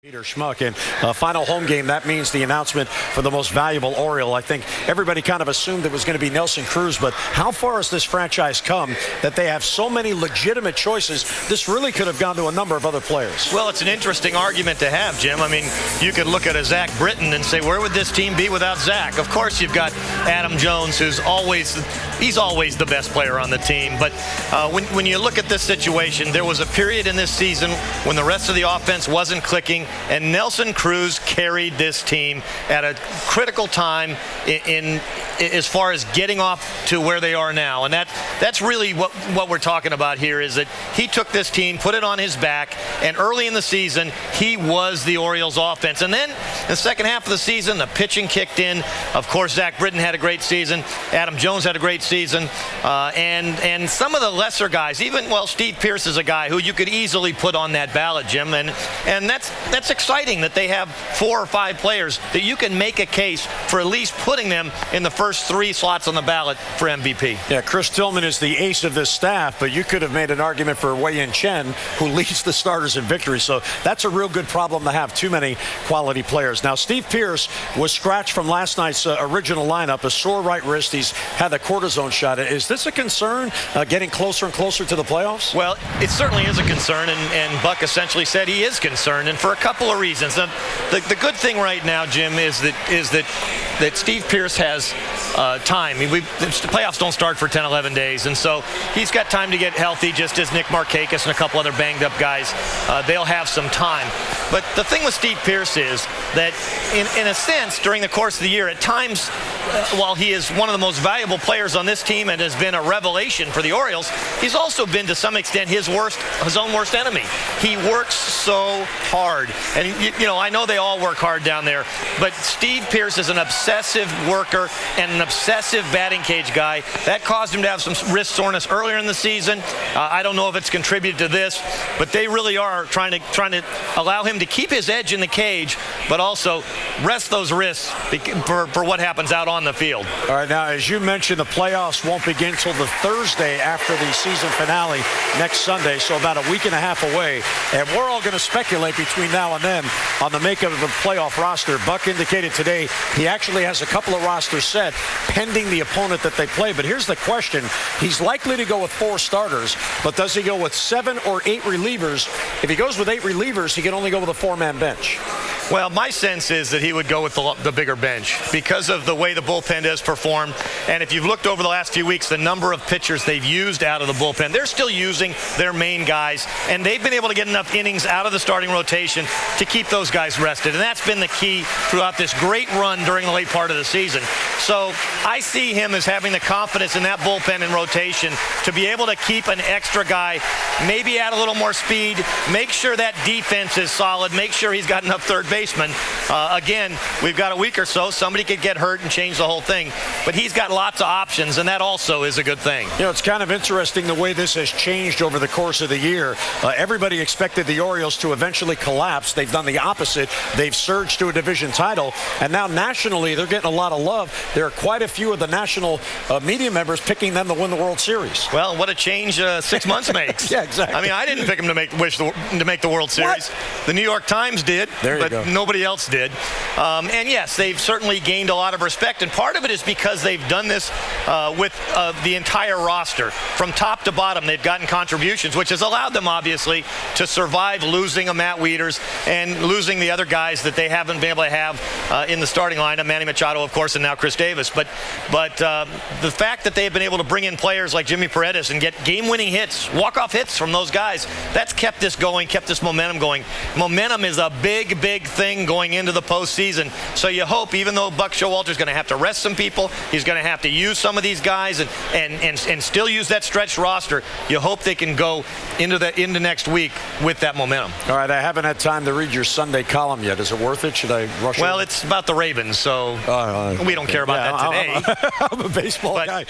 Peter Schmuck in a final home game. That means the announcement for the most valuable Oriole. I think everybody kind of assumed it was going to be Nelson Cruz, but how far has this franchise come that they have so many legitimate choices? This really could have gone to a number of other players. Well, it's an interesting argument to have, Jim. I mean, you could look at a Zach Britton and say, where would this team be without Zach? Of course, you've got Adam Jones, who's always the best player on the team. But when you look at this situation, there was a period in this season when the rest of the offense wasn't clicking, and Nelson Cruz carried this team at a critical time in as far as getting off to where they are now. And that's really what we're talking about here, is that he took this team, put it on his back, and early in the season, he was the Orioles offense. And then in the second half of the season, the pitching kicked in. Of course, Zach Britton had a great season. Adam Jones had a great season. And some of the lesser guys, Steve Pearce is a guy who you could easily put on that ballot, Jim. And that's exciting that they have 4 or 5 players that you can make a case for at least putting them in the first 3 slots on the ballot for MVP. Yeah, Chris Tillman is the ace of this staff, but you could have made an argument for Wei-Yin Chen, who leads the starters in victory. So that's a real good problem to have, too many quality players. Now, Steve Pearce was scratched from last night's original lineup, a sore right wrist. He's had the cortisone shot. Is this a concern, getting closer and closer to the playoffs? Well, it certainly is a concern, and Buck essentially said he is concerned, and for a couple of reasons. The good thing right now, Jim, is that Steve Pearce has time. I mean, the playoffs don't start for 10, 11 days, and so he's got time to get healthy, just as Nick Markakis and a couple other banged-up guys. They'll have some time. But the thing with Steve Pearce is that, in a sense, during the course of the year, at times, while he is one of the most valuable players on this team and has been a revelation for the Orioles, he's also been, to some extent, his own worst enemy. He works so hard. And, I know they all work hard down there, but Steve Pearce is an obsessive worker and an obsessive batting cage guy. That caused him to have some wrist soreness earlier in the season. I don't know if it's contributed to this, but they really are trying to allow him to keep his edge in the cage, but also rest those wrists for what happens out on the field. All right, now, as you mentioned, the playoffs won't begin until the Thursday after the season finale next Sunday, so about a week and a half away. And we're all going to speculate between now and then on the makeup of the playoff roster. Buck indicated today he actually has a couple of rosters set pending the opponent that they play. But here's the question. He's likely to go with 4 starters, but does he go with 7 or 8 relievers? If he goes with 8 relievers, he can only go with a 4-man bench. Well, my sense is that he would go with the bigger bench because of the way the bullpen has performed. And if you've looked over the last few weeks, the number of pitchers they've used out of the bullpen, they're still using their main guys, and they've been able to get enough innings out of the starting rotation to keep those guys rested. And that's been the key throughout this great run during the late part of the season. So I see him as having the confidence in that bullpen and rotation to be able to keep an extra guy, maybe add a little more speed, make sure that defense is solid, make sure he's got enough third baseman. Again, we've got a week or so. Somebody could get hurt and change the whole thing. But he's got lots of options, and that also is a good thing. It's kind of interesting the way this has changed over the course of the year. Everybody expected the Orioles to eventually collapse. They've done the opposite. They've surged to a division title, and now nationally they're getting a lot of love. There are quite a few of the national media members picking them to win the World Series. Well, what a change 6 months makes. Yeah, exactly. I mean, I didn't pick them to make the World Series. What? The New York Times did, but nobody else did. And yes, they've certainly gained a lot of respect, and part of it is because they've done this with the entire roster. From top to bottom, they've gotten contributions, which has allowed them, obviously, to survive losing a Matt Wieters and losing the other guys that they haven't been able to have in the starting lineup, Manny Machado, of course, and now Chris Davis. But the fact that they've been able to bring in players like Jimmy Paredes and get game-winning hits, walk-off hits from those guys, that's kept this going, kept this momentum going. Momentum is a big thing going into the postseason. So you hope, even though Buck Showalter's going to have to rest some people, he's going to have to use some of these guys and still use that stretched roster, you hope they can go into next week with that momentum. All right, I haven't had time to read your Sunday column yet. Is it worth it? Should I rush Well, over? it's about the Ravens, so we don't care about that today. I'm a baseball guy.